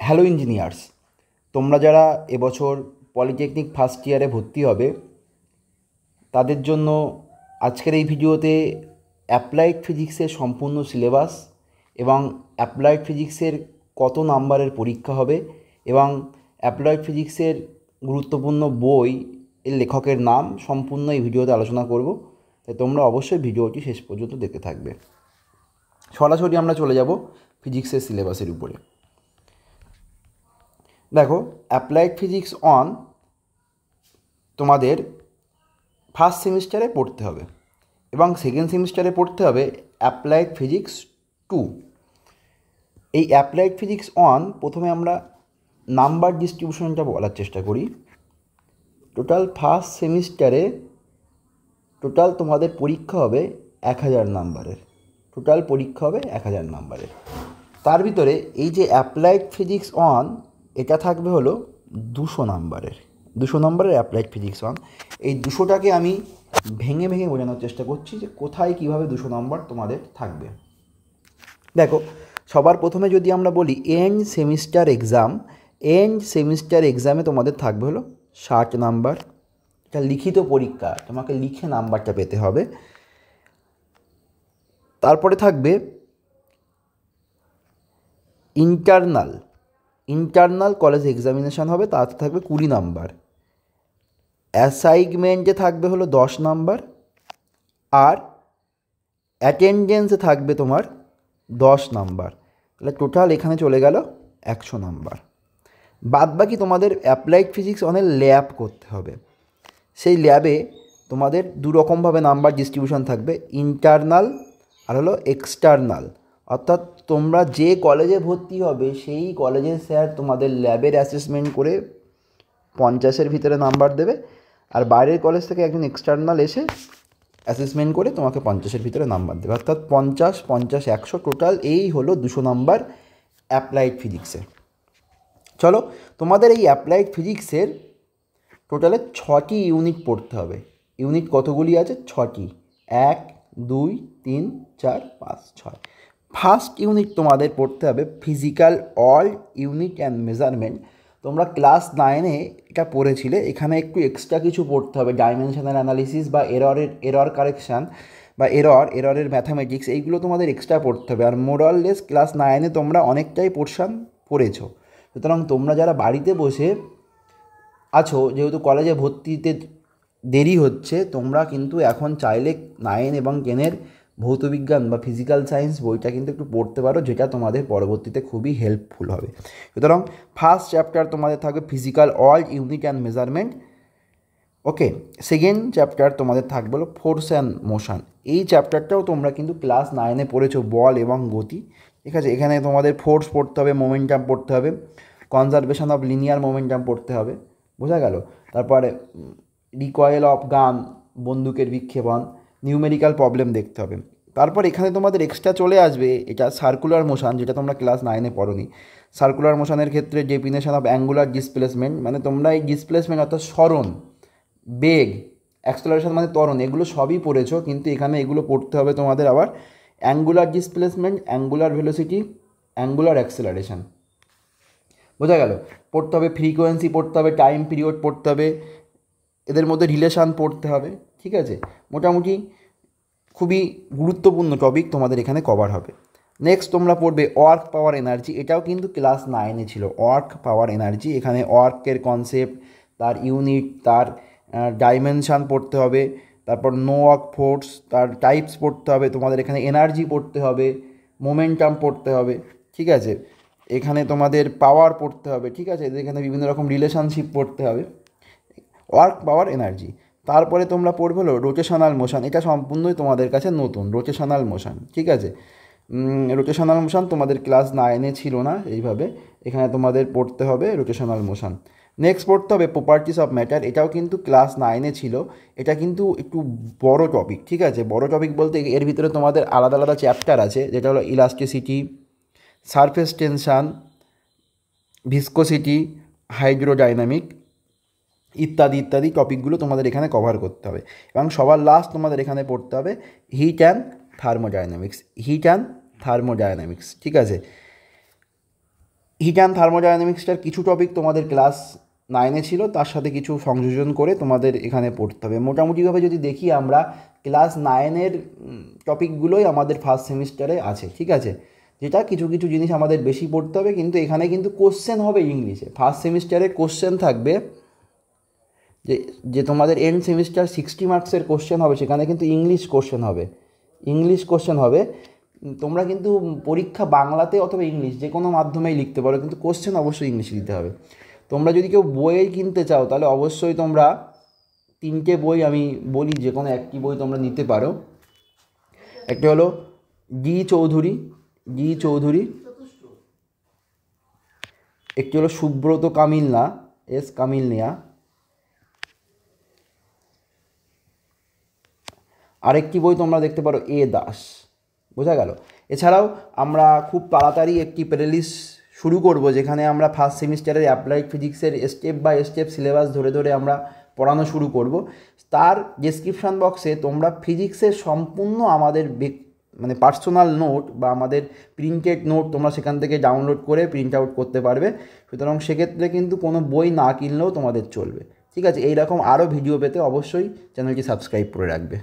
Hello engineers, তোমরা যারা এবছর পলিটেকনিক ফার্স্ট ইয়ারে ভর্তি হবে তাদের জন্য আজকের এই ভিডিওতে অ্যাপ্লাইড ফিজিক্সের সম্পূর্ণ সিলেবাস এবং অ্যাপ্লাইড ফিজিক্সের কত নাম্বারের পরীক্ষা হবে এবং অ্যাপ্লাইড ফিজিক্সের গুরুত্বপূর্ণ বই এর লেখকের নাম সম্পূর্ণ এই ভিডিওতে আলোচনা করব। তাই তোমরা অবশ্যই ভিডিওটি শেষ পর্যন্ত দেখতে থাকবে। সরাসরি আমরা চলে যাব ফিজিক্সের সিলেবাসের উপরে। দেখো, অ্যাপ্লাইড ফিজিক্স অন তোমাদের ফার্স্ট সেমিস্টারে পড়তে হবে এবং সেকেন্ড সেমিস্টারে পড়তে হবে অ্যাপ্লাইড ফিজিক্স 2। এই অ্যাপ্লাইড ফিজিক্স অন প্রথমে আমরা নাম্বার ডিস্ট্রিবিউশনটা বলার চেষ্টা করি। টোটাল ফার্স্ট সেমিস্টারে টোটাল তোমাদের পরীক্ষা হবে 1000 নাম্বারের। টোটাল পরীক্ষা হবে 1000 নাম্বারের। তার ভিতরে এই যে অ্যাপ্লাইড ফিজিক্স অন এটা থাকবে হলো 200 নাম্বারের। 200 নাম্বারের অ্যাপ্লাইড ফিজিক্স অন। এই 200টাকে আমি ভেঙে ভেঙে বোঝানোর চেষ্টা করছি যে কোথায় কীভাবে 200 নাম্বার তোমাদের থাকবে। দেখো, সবার প্রথমে যদি আমরা বলি end semester exam, end semester এক্সামে তোমাদের থাকবে হলো 60 নাম্বার। এটা লিখিত পরীক্ষা, তোমাকে লিখে নাম্বারটা পেতে হবে। তারপরে থাকবে ইন্টারনাল কলেজ এক্সামিনেশান হবে, তাতে থাকবে 20 নাম্বার। অ্যাসাইনমেন্টে থাকবে হলো 10 নাম্বার আর অ্যাটেন্ডেন্সে থাকবে তোমার 10 নাম্বার। তাহলে টোটাল এখানে চলে গেল 100 নাম্বার। বাদবাকি তোমাদের অ্যাপ্লাইড ফিজিক্স অনেক ল্যাব করতে হবে। সেই ল্যাবে তোমাদের দুরকমভাবে নাম্বার ডিস্ট্রিবিউশন থাকবে, ইন্টারনাল আর হলো এক্সটার্নাল। অর্থাৎ তোমরা যে কলেজে ভর্তি হবে সেই কলেজের স্যার তোমাদের ল্যাবের অ্যাসেসমেন্ট করে 50-এর ভিতরে নাম্বার দেবে, আর বাইরের কলেজ থেকে একজন এক্সটার্নাল এসে অ্যাসেসমেন্ট করে তোমাকে 50-এর ভিতরে নাম্বার দেবে। অর্থাৎ 50, 50, 100 টোটাল এই হলো 200 নাম্বার অ্যাপ্লাইড ফিজিক্সে। চলো, তোমাদের এই অ্যাপ্লাইড ফিজিক্সের টোটালে 6টি ইউনিট পড়তে হবে। ইউনিট কতগুলি আছে? 6টি। 1, 2, 3, 4, 5, 6। ফার্স্ট ইউনিট তোমাদের পড়তে হবে physical all unit and measurement. তোমরা ক্লাস 9-এ এটা পড়েছিলে, এখানে একটু এক্সট্রা কিছু পড়তে হবে। ডাইমেনশনাল অ্যানালিসিস বা এরর কারেকশান বা এররের ম্যাথামেটিক্স, এইগুলো তোমাদের এক্সট্রা পড়তে হবে। আর মোরাললেস ক্লাস 9-এ তোমরা অনেকটাই পোর্শন পড়েছো। সুতরাং তোমরা যারা বাড়িতে বসে আছো, যেহেতু কলেজে ভর্তিতে দেরি হচ্ছে, তোমরা কিন্তু এখন চাইলে 9 এবং 10-এর ভৌতবিজ্ঞান বা ফিজিক্যাল সায়েন্স বইটা কিন্তু একটু পড়তে পারো, যেটা তোমাদের পরবর্তীতে খুবই হেল্পফুল হবে। সুতরাং ফার্স্ট চ্যাপ্টার তোমাদের থাকবে physical all unit and measurement. Okay, second chapter তোমাদের থাকবে হলো ফোর্স অ্যান্ড মোশন। এই চ্যাপ্টারটাও তোমরা কিন্তু ক্লাস 9-এ পড়েছো, বল এবং গতি। ঠিক আছে, এখানে তোমাদের ফোর্স পড়তে হবে, মোমেন্টাম পড়তে হবে, কনজারভেশন অফ লিনিয়ার মোমেন্টাম পড়তে হবে। বোঝা গেল? তারপরে রিকয়েল অফ গান, বন্দুকের বিক্ষেপণ, নিউমেরিক্যাল প্রবলেম দেখতে হবে। তারপর এখানে তোমাদের এক্সট্রা চলে আসবে এটা সার্কুলার মোশন, যেটা তোমরা ক্লাস 9-এ পড়োনি। সার্কুলার মোশনের ক্ষেত্রে ডেফিনেশন অফ অ্যাঙ্গুলার ডিসপ্লেসমেন্ট, মানে তোমরা এই ডিসপ্লেসমেন্ট অর্থাৎ সরণ, বেগ, অ্যাক্সেলারেশন মানে ত্বরণ, এগুলো সবই পড়েছো, কিন্তু এখানে এগুলো পড়তে হবে তোমাদের আবার angular displacement, angular velocity, angular acceleration. বোঝা গেল? পড়তে হবে ফ্রিকোয়েন্সি, পড়তে হবে টাইম পিরিয়ড, পড়তে হবে এদের মধ্যে রিলেশান পড়তে হবে। ঠিক আছে, মোটামুটি খুবই গুরুত্বপূর্ণ টপিক তোমাদের এখানে কভার হবে। নেক্সট তোমরা পড়বে ওয়ার্ক পাওয়ার এনার্জি। এটাও কিন্তু ক্লাস 9-এ ছিল, ওয়ার্ক পাওয়ার এনার্জি। এখানে ওয়ার্কের কনসেপ্ট, তার ইউনিট, তার ডাইমেনশান পড়তে হবে। তারপর নো ওয়ার্ক ফোর্স, তার টাইপস পড়তে হবে। তোমাদের এখানে এনার্জি পড়তে হবে, মোমেন্টাম পড়তে হবে। ঠিক আছে, এখানে তোমাদের পাওয়ার পড়তে হবে। ঠিক আছে, এখানে বিভিন্ন রকম রিলেশনশিপ পড়তে হবে, ওয়ার্ক পাওয়ার এনার্জি। তারপরে তোমরা পড়বে হলো রোটেশনাল মোশন। এটা সম্পূর্ণই তোমাদের কাছে নতুন, রোটেশনাল মোশন। ঠিক আছে, রোটেশনাল মোশন তোমাদের ক্লাস 9-এ ছিল না এইভাবে, এখানে তোমাদের পড়তে হবে রোটেশনাল মোশন। নেক্সট পড়তে হবে প্রপার্টিস অফ ম্যাটার। এটাও কিন্তু ক্লাস 9-এ ছিল। এটা কিন্তু একটু বড় টপিক। ঠিক আছে, বড় টপিক বলতে এর ভিতরে তোমাদের আলাদা আলাদা চ্যাপ্টার আছে, যেটা হলো elasticity, surface tension, viscosity, hydrodynamic ইত্যাদি ইত্যাদি টপিকগুলো তোমাদের এখানে কভার করতে হবে। এবং সবার লাস্ট তোমাদের এখানে পড়তে হবে heat and thermodynamics, heat and thermodynamics. ঠিক আছে, হিট অ্যান্ড থার্মোডাইনামিক্সটার কিছু টপিক তোমাদের ক্লাস 9-এ ছিল, তার সাথে কিছু সংযোজন করে তোমাদের এখানে পড়তে হবে। মোটামুটিভাবে যদি দেখি আমরা, ক্লাস 9-এর টপিকগুলোই আমাদের ফার্স্ট সেমিস্টারে আছে, ঠিক আছে, যেটা কিছু কিছু জিনিস আমাদের বেশি পড়তে হবে, কিন্তু এখানে কিন্তু কোশ্চেন হবে ইংলিশে। ফার্স্ট সেমিস্টারে কোশ্চেন থাকবে, যে যে তোমাদের এন্ড সেমিস্টার 60 মার্কসের কোশ্চেন হবে, সেখানে কিন্তু ইংলিশ কোশ্চেন হবে, ইংলিশ কোশ্চেন হবে। তোমরা কিন্তু পরীক্ষা বাংলাতে অথবা ইংলিশ যে কোনো মাধ্যমেই লিখতে পারো, কিন্তু কোশ্চেন অবশ্যই ইংলিশে দিতে হবে। তোমরা যদি কেউ বই কিনতে চাও, তাহলে অবশ্যই তোমরা 3টে বই আমি বলি, যে কোনো একটি বই তোমরা নিতে পারো। একটা হলো জি চৌধুরী, একটি হলো সুব্রত কামিলনা, কামিলনিয়া, আরেকটি বই তোমরা দেখতে পারো দাস। বোঝা গেল? এছাড়াও আমরা খুব তাড়াতাড়ি একটি প্লেলিস্ট শুরু করব, যেখানে আমরা ফার্স্ট সেমিস্টারের অ্যাপ্লাইড ফিজিক্সের স্টেপ বাই স্টেপ সিলেবাস ধরে ধরে আমরা পড়ানো শুরু করব। তার ডেসক্রিপশান বক্সে তোমরা ফিজিক্সের সম্পূর্ণ আমাদের মানে পার্সোনাল নোট বা আমাদের প্রিন্টেড নোট তোমরা সেখান থেকে ডাউনলোড করে প্রিন্ট আউট করতে পারবে। সুতরাং সেক্ষেত্রে কিন্তু কোনো বই না কিনলেও তোমাদের চলবে। ঠিক আছে, এইরকম আরও ভিডিও পেতে অবশ্যই চ্যানেলটি সাবস্ক্রাইব করে রাখবে।